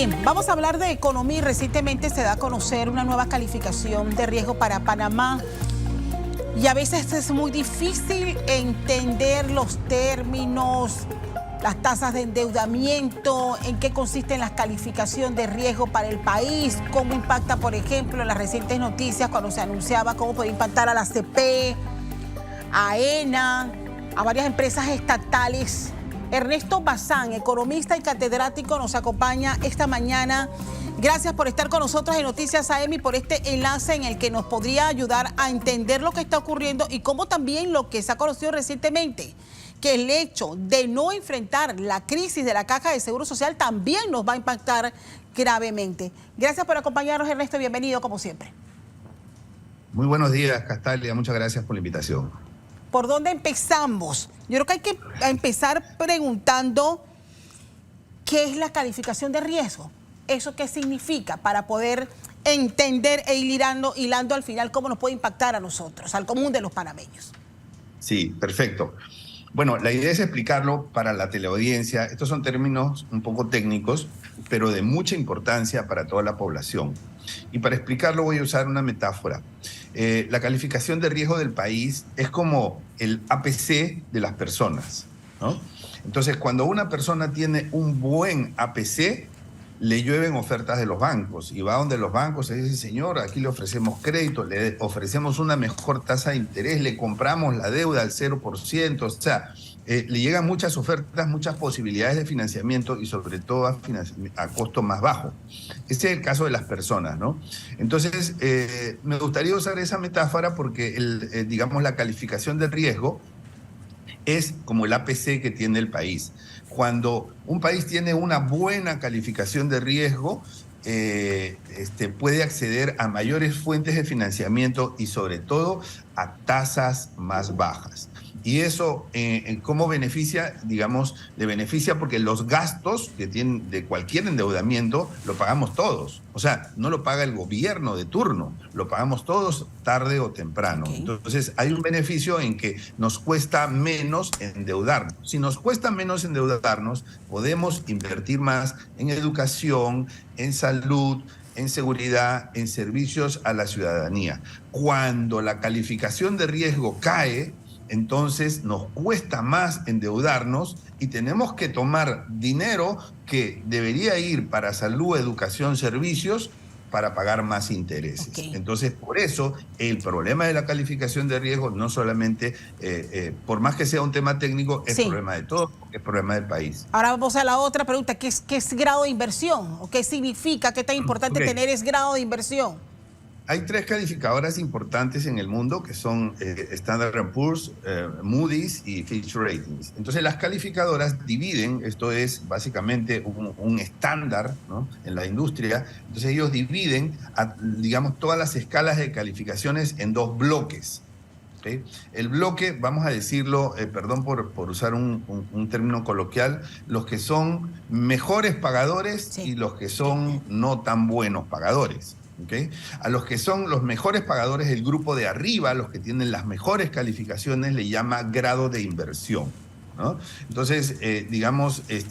bien, vamos a hablar de economía y recientemente se da a conocer una nueva calificación de riesgo para Panamá y a veces es muy difícil entender los términos, las tasas de endeudamiento, en qué consiste la calificación de riesgo para el país, cómo impacta, por ejemplo, en las recientes noticias cuando se anunciaba cómo puede impactar a la CP, a ENA, a varias empresas estatales. Ernesto Bazán, economista y catedrático, nos acompaña esta mañana. Gracias por estar con nosotros en Noticias AM y por este enlace en el que nos podría ayudar a entender lo que está ocurriendo y cómo también lo que se ha conocido recientemente, que el hecho de no enfrentar la crisis de la Caja de Seguro Social también nos va a impactar gravemente. Gracias por acompañarnos, Ernesto. Bienvenido, como siempre. Muy buenos días, Castalia. Muchas gracias por la invitación. ¿Por dónde empezamos? Yo creo que hay que empezar preguntando qué es la calificación de riesgo. ¿Eso qué significa? Para poder entender e ir hilando al final cómo nos puede impactar a nosotros, al común de los panameños. Sí, perfecto. Bueno, la idea es explicarlo para la teleaudiencia. Estos son términos un poco técnicos, pero de mucha importancia para toda la población. Y para explicarlo voy a usar una metáfora. La calificación de riesgo del país es como el APC de las personas, ¿no? Entonces, cuando una persona tiene un buen APC, le llueven ofertas de los bancos y va donde los bancos y dice: señor, aquí le ofrecemos crédito, le ofrecemos una mejor tasa de interés, le compramos la deuda al 0%, o sea, le llegan muchas ofertas, muchas posibilidades de financiamiento y sobre todo a costo más bajo. Ese es el caso de las personas, ¿no? Entonces, me gustaría usar esa metáfora porque, digamos, la calificación de riesgo es como el APC que tiene el país. Cuando un país tiene una buena calificación de riesgo, puede acceder a mayores fuentes de financiamiento y sobre todo a tasas más bajas. Y eso, ¿cómo beneficia? Digamos, le beneficia porque los gastos que tienen de cualquier endeudamiento lo pagamos todos. O sea, no lo paga el gobierno de turno, lo pagamos todos tarde o temprano. Okay. Entonces, hay un beneficio en que nos cuesta menos endeudarnos. Si nos cuesta menos endeudarnos, podemos invertir más en educación, en salud, en seguridad, en servicios a la ciudadanía. Cuando la calificación de riesgo cae, entonces nos cuesta más endeudarnos y tenemos que tomar dinero que debería ir para salud, educación, servicios, para pagar más intereses. Okay. Entonces, por eso, el problema de la calificación de riesgo no solamente, por más que sea un tema técnico, es problema de todos, es problema del país. Ahora vamos a la otra pregunta, ¿qué es grado de inversión? ¿O qué significa? ¿Qué tan importante tener ese grado de inversión? Hay tres calificadoras importantes en el mundo que son Standard & Poor's, Moody's y Fitch Ratings. Entonces las calificadoras dividen, esto es básicamente un estándar, ¿no?, en la industria. Entonces ellos dividen, digamos, todas las escalas de calificaciones en dos bloques. ¿Okay? El bloque, vamos a decirlo, perdón por usar un término coloquial, los que son mejores pagadores y los que son no tan buenos pagadores. ¿Okay? A los que son los mejores pagadores, el grupo de arriba, los que tienen las mejores calificaciones, le llama grado de inversión, ¿no? Entonces, digamos, es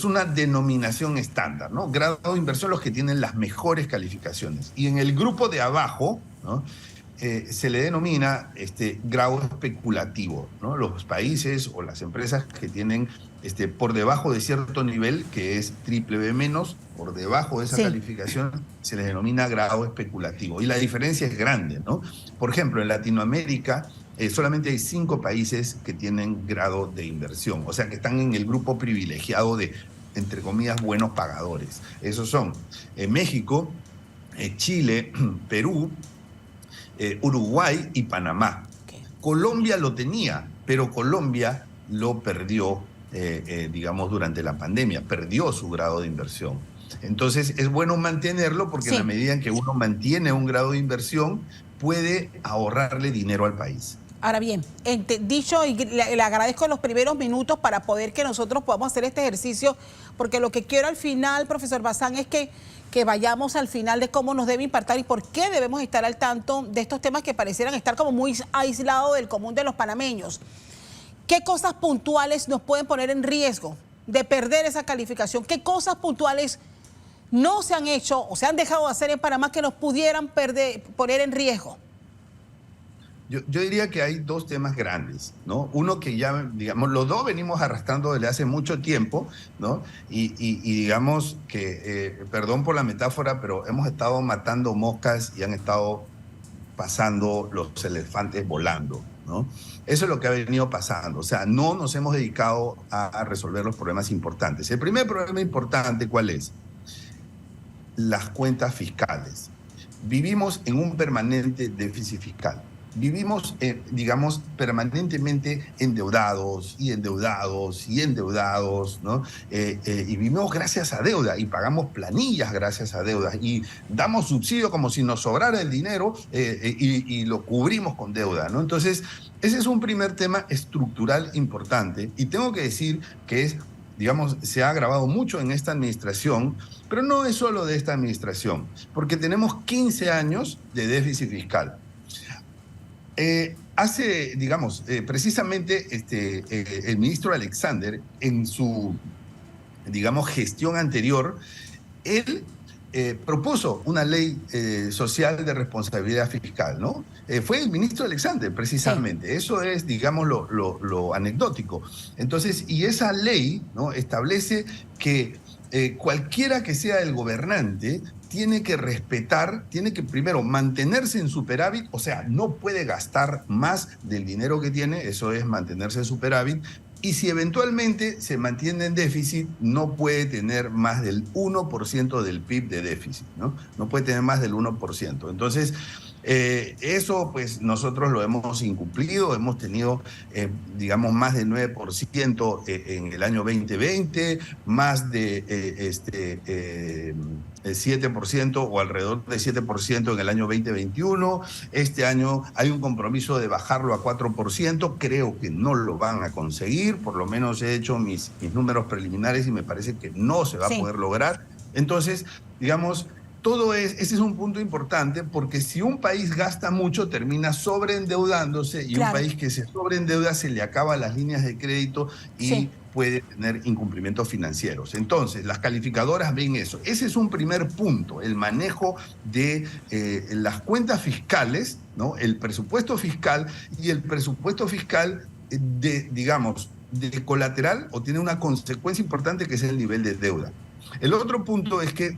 una denominación estándar, ¿no? Grado de inversión, los que tienen las mejores calificaciones. Y en el grupo de abajo, ¿no?, se le denomina grado especulativo, ¿no? Los países o las empresas que tienen por debajo de cierto nivel, que es BBB-, por debajo de esa calificación, se les denomina grado especulativo. Y la diferencia es grande, ¿no? Por ejemplo, en Latinoamérica solamente hay 5 países que tienen grado de inversión, o sea que están en el grupo privilegiado de, entre comillas, buenos pagadores. Esos son México, Chile, Perú, Uruguay y Panamá. Okay. Colombia lo tenía, pero Colombia lo perdió, digamos, durante la pandemia, perdió su grado de inversión. Entonces es bueno mantenerlo porque en la medida en que uno mantiene un grado de inversión, puede ahorrarle dinero al país. Ahora bien, dicho, y le agradezco los primeros minutos para poder que nosotros podamos hacer este ejercicio, porque lo que quiero al final, profesor Bazán, es que vayamos al final de cómo nos debe impactar y por qué debemos estar al tanto de estos temas que parecieran estar como muy aislados del común de los panameños. ¿Qué cosas puntuales nos pueden poner en riesgo de perder esa calificación? ¿Qué cosas puntuales no se han hecho o se han dejado de hacer en Panamá que nos pudieran poner en riesgo? Yo diría que hay dos temas grandes, ¿no? Uno que ya, digamos, los dos venimos arrastrando desde hace mucho tiempo, ¿no? Y digamos que, perdón por la metáfora, pero hemos estado matando moscas y han estado pasando los elefantes volando, ¿no? Eso es lo que ha venido pasando. O sea, no nos hemos dedicado a resolver los problemas importantes. El primer problema importante, ¿cuál es? Las cuentas fiscales. Vivimos en un permanente déficit fiscal. Vivimos, digamos, permanentemente endeudados y endeudados y endeudados, ¿no? Y vivimos gracias a deuda y pagamos planillas gracias a deuda y damos subsidio como si nos sobrara el dinero y lo cubrimos con deuda, ¿no? Entonces, ese es un primer tema estructural importante y tengo que decir que es, digamos, se ha agravado mucho en esta administración, pero no es solo de esta administración, porque tenemos 15 años de déficit fiscal. Hace, digamos, precisamente el ministro Alexander, en su, digamos, gestión anterior, él propuso una ley social de responsabilidad fiscal, ¿no? Fue el ministro Alexander, precisamente. Sí. Eso es, digamos, lo anecdótico. Entonces, y esa ley, ¿no?, establece que cualquiera que sea el gobernante tiene que respetar, tiene que primero mantenerse en superávit, o sea, no puede gastar más del dinero que tiene, eso es mantenerse en superávit, y si eventualmente se mantiene en déficit, no puede tener más del 1% del PIB de déficit, ¿no? No puede tener más del 1%. Entonces, eso pues nosotros lo hemos incumplido, hemos tenido, digamos, más del 9% en el año 2020, más de 7% o alrededor de 7% en el año 2021. Este año hay un compromiso de bajarlo a 4%, creo que no lo van a conseguir, por lo menos he hecho mis números preliminares y me parece que no se va a poder lograr. Entonces, digamos, ese es un punto importante porque si un país gasta mucho termina sobreendeudándose y un país que se sobreendeuda se le acaban las líneas de crédito y puede tener incumplimientos financieros. Entonces, las calificadoras ven eso. Ese es un primer punto, el manejo de las cuentas fiscales, ¿no? El presupuesto fiscal y el presupuesto fiscal digamos, de colateral o tiene una consecuencia importante que es el nivel de deuda. El otro punto es que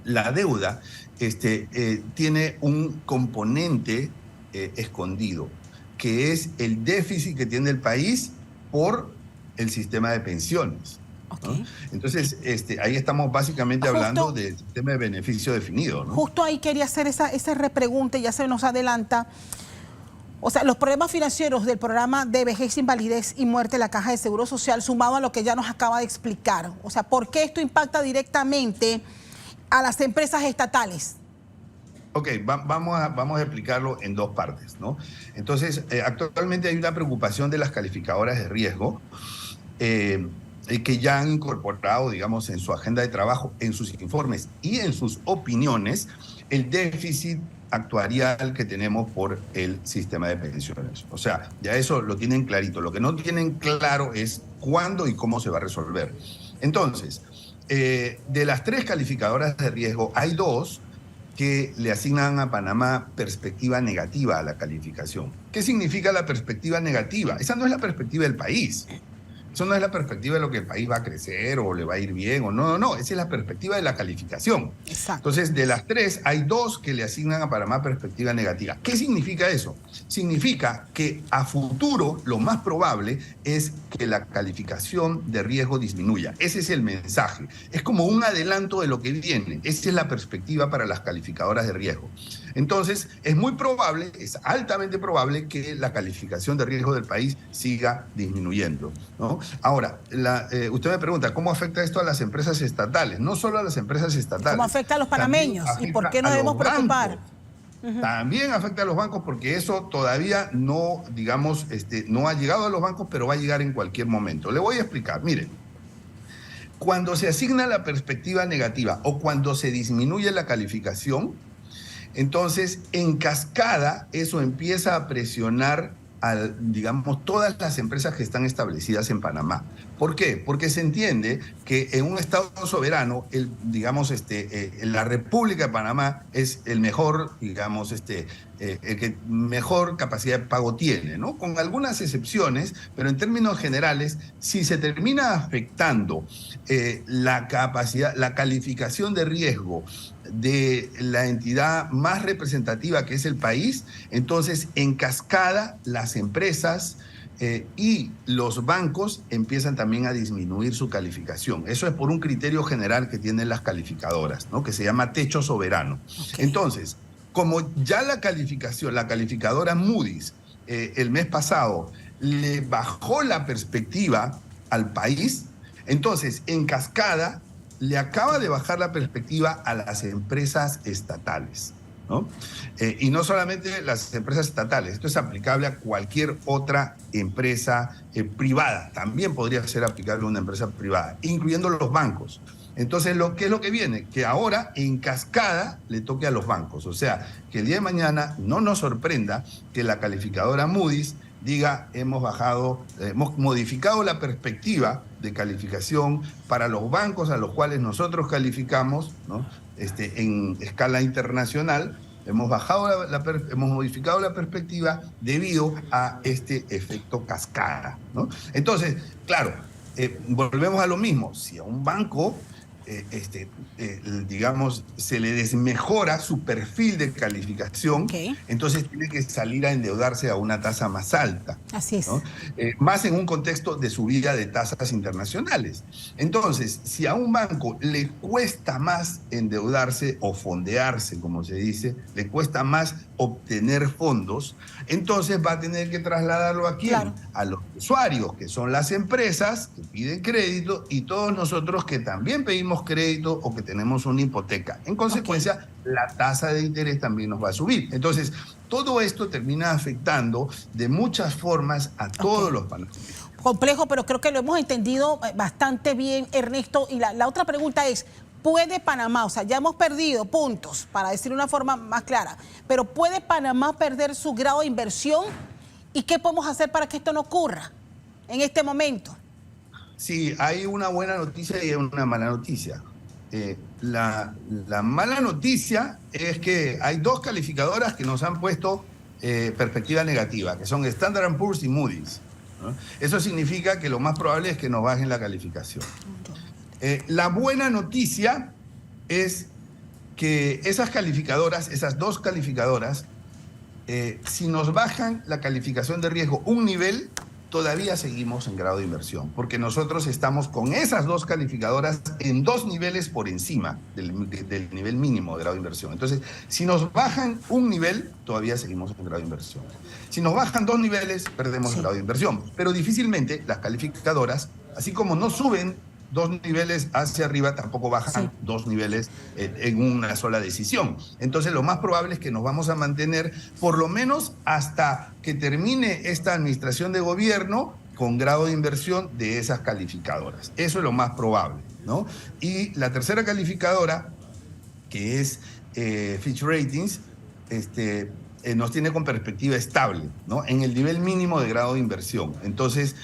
la deuda tiene un componente escondido, que es el déficit que tiene el país por el sistema de pensiones, ¿no? Entonces, ahí estamos básicamente hablando del sistema de beneficio definido, ¿no? Justo ahí quería hacer esa repregunta, ya se nos adelanta. O sea, los problemas financieros del programa de vejez, invalidez y muerte de la Caja de Seguro Social, sumado a lo que ya nos acaba de explicar. O sea, ¿por qué esto impacta directamente a las empresas estatales? Ok, vamos a explicarlo en dos partes, ¿no? Entonces, actualmente hay una preocupación de las calificadoras de riesgo que ya han incorporado, digamos, en su agenda de trabajo, en sus informes y en sus opiniones, el déficit actuarial que tenemos por el sistema de pensiones. O sea, ya eso lo tienen clarito. Lo que no tienen claro es cuándo y cómo se va a resolver. Entonces, de las 3 calificadoras de riesgo, hay 2 que le asignan a Panamá perspectiva negativa a la calificación. ¿Qué significa la perspectiva negativa? Esa no es la perspectiva del país. Eso no es la perspectiva de lo que el país va a crecer o le va a ir bien o no, esa es la perspectiva de la calificación. Exacto. Entonces, de las 3, hay 2 que le asignan a Panamá perspectiva negativa. ¿Qué significa eso? Significa que a futuro lo más probable es que la calificación de riesgo disminuya. Ese es el mensaje. Es como un adelanto de lo que viene. Esa es la perspectiva para las calificadoras de riesgo. Entonces, es muy probable, es altamente probable que la calificación de riesgo del país siga disminuyendo, ¿no? Ahora, usted me pregunta, ¿cómo afecta esto a las empresas estatales? No solo a las empresas estatales. ¿Cómo afecta a los panameños? ¿Y por qué nos debemos preocupar? También afecta a los bancos porque eso todavía no, digamos, no ha llegado a los bancos, pero va a llegar en cualquier momento. Le voy a explicar, miren. Cuando se asigna la perspectiva negativa o cuando se disminuye la calificación, entonces en cascada eso empieza a presionar digamos, todas las empresas que están establecidas en Panamá. ¿Por qué? Porque se entiende que en un Estado soberano, la República de Panamá es el mejor, digamos, el que mejor capacidad de pago tiene, ¿no? Con algunas excepciones, pero en términos generales, si se termina afectando la capacidad, la calificación de riesgo de la entidad más representativa que es el país, entonces en cascada las empresas y los bancos empiezan también a disminuir su calificación. Eso es por un criterio general que tienen las calificadoras, ¿no? Que se llama techo soberano. Okay. Entonces, como ya la calificadora Moody's el mes pasado le bajó la perspectiva al país, entonces en cascada le acaba de bajar la perspectiva a las empresas estatales, ¿no? Y no solamente las empresas estatales, esto es aplicable a cualquier otra empresa privada, también podría ser aplicable a una empresa privada, incluyendo los bancos. Entonces, ¿qué es lo que viene? Que ahora en cascada le toque a los bancos, o sea, que el día de mañana no nos sorprenda que la calificadora Moody's diga, hemos modificado la perspectiva de calificación para los bancos a los cuales nosotros calificamos, ¿no? En escala internacional, hemos modificado la perspectiva debido a este efecto cascada, ¿no? Entonces, claro, volvemos a lo mismo. Si a un banco digamos, se le desmejora su perfil de calificación, okay, entonces tiene que salir a endeudarse a una tasa más alta. Así es. ¿No? Más en un contexto de subida de tasas internacionales. Entonces, si a un banco le cuesta más endeudarse o fondearse, como se dice, le cuesta más obtener fondos, entonces va a tener que trasladarlo ¿a quién? Claro. A los usuarios, que son las empresas que piden crédito y todos nosotros que también pedimos crédito o que tenemos una hipoteca. En consecuencia, okay, la tasa de interés también nos va a subir. Entonces, todo esto termina afectando de muchas formas a todos los panameños. Complejo, pero creo que lo hemos entendido bastante bien, Ernesto. Y la otra pregunta es, ¿puede Panamá, o sea, ya hemos perdido puntos, para decir de una forma más clara, pero ¿puede Panamá perder su grado de inversión? ¿Y qué podemos hacer para que esto no ocurra en este momento? Sí, hay una buena noticia y una mala noticia. La mala noticia es que hay dos calificadoras que nos han puesto perspectiva negativa, que son Standard & Poor's y Moody's, ¿no? Eso significa que lo más probable es que nos bajen la calificación. La buena noticia es que esas calificadoras, esas dos calificadoras, si nos bajan la calificación de riesgo un nivel, todavía seguimos en grado de inversión, porque nosotros estamos con esas dos calificadoras en 2 niveles por encima del nivel mínimo de grado de inversión. Entonces, si nos bajan un nivel, todavía seguimos en grado de inversión. Si nos bajan 2 niveles, perdemos el grado de inversión. Pero difícilmente las calificadoras, así como no suben 2 niveles hacia arriba, tampoco bajan 2 niveles en una sola decisión. Entonces, lo más probable es que nos vamos a mantener por lo menos hasta que termine esta administración de gobierno con grado de inversión de esas calificadoras. Eso es lo más probable, ¿no? Y la tercera calificadora, que es Fitch Ratings, nos tiene con perspectiva estable, ¿no? En el nivel mínimo de grado de inversión. Entonces,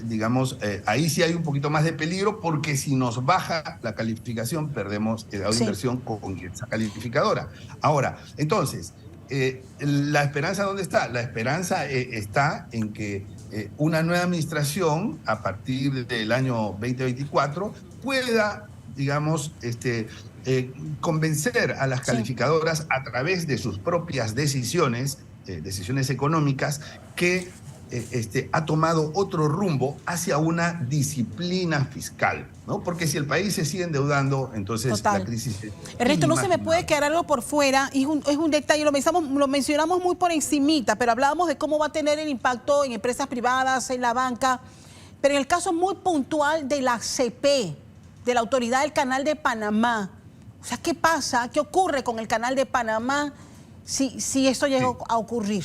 digamos, ahí sí hay un poquito más de peligro, porque si nos baja la calificación, perdemos el grado de inversión con esa calificadora. Ahora, entonces, ¿la esperanza dónde está? La esperanza está en que una nueva administración, a partir del año 2024, pueda, digamos, convencer a las calificadoras a través de sus propias decisiones económicas, que ha tomado otro rumbo hacia una disciplina fiscal, ¿no? Porque si el país se sigue endeudando, entonces la crisis... Ernesto, no se me puede quedar algo por fuera, es un detalle, lo mencionamos muy por encimita, pero hablábamos de cómo va a tener el impacto en empresas privadas, en la banca, pero en el caso muy puntual de la ACP, de la Autoridad del Canal de Panamá. O sea, ¿qué pasa? ¿Qué ocurre con el Canal de Panamá si esto llega a ocurrir?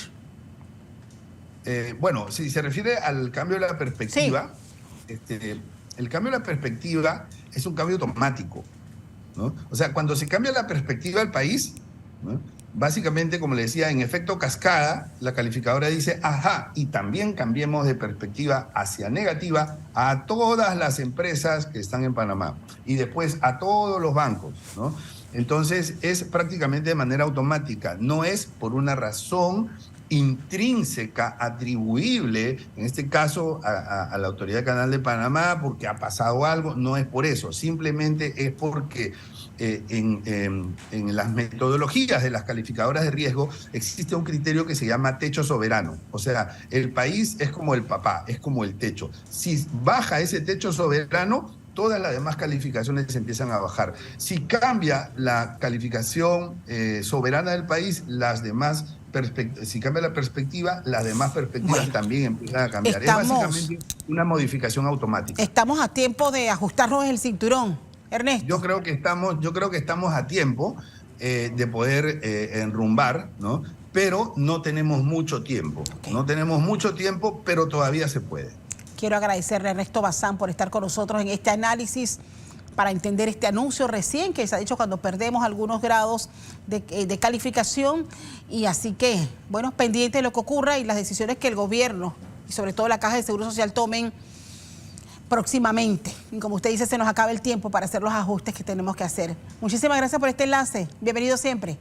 Bueno, si se refiere al cambio de la perspectiva, el cambio de la perspectiva es un cambio automático, ¿no? O sea, cuando se cambia la perspectiva del país, ¿no? básicamente, como le decía, en efecto cascada, la calificadora dice, ajá, y también cambiemos de perspectiva hacia negativa a todas las empresas que están en Panamá y después a todos los bancos, ¿no? Entonces es prácticamente de manera automática, no es por una razón intrínseca, atribuible, en este caso a la Autoridad del Canal de Panamá, porque ha pasado algo, no es por eso, simplemente es porque en las metodologías de las calificadoras de riesgo existe un criterio que se llama techo soberano. O sea, el país es como el papá, es como el techo. Si baja ese techo soberano, todas las demás calificaciones empiezan a bajar. Si cambia la calificación soberana del país, las demás si cambia la perspectiva, las demás perspectivas también empiezan a cambiar. Es básicamente una modificación automática. Estamos a tiempo de ajustarnos el cinturón, Ernesto. Yo creo que estamos a tiempo de poder enrumbar, ¿no? Pero no tenemos mucho tiempo. No tenemos mucho tiempo, pero todavía se puede. Quiero agradecerle a Ernesto Bazán por estar con nosotros en este análisis para entender este anuncio recién que se ha dicho cuando perdemos algunos grados de calificación. Y así que, bueno, pendiente de lo que ocurra y las decisiones que el gobierno y sobre todo la Caja de Seguro Social tomen próximamente. Y como usted dice, se nos acaba el tiempo para hacer los ajustes que tenemos que hacer. Muchísimas gracias por este enlace. Bienvenido siempre.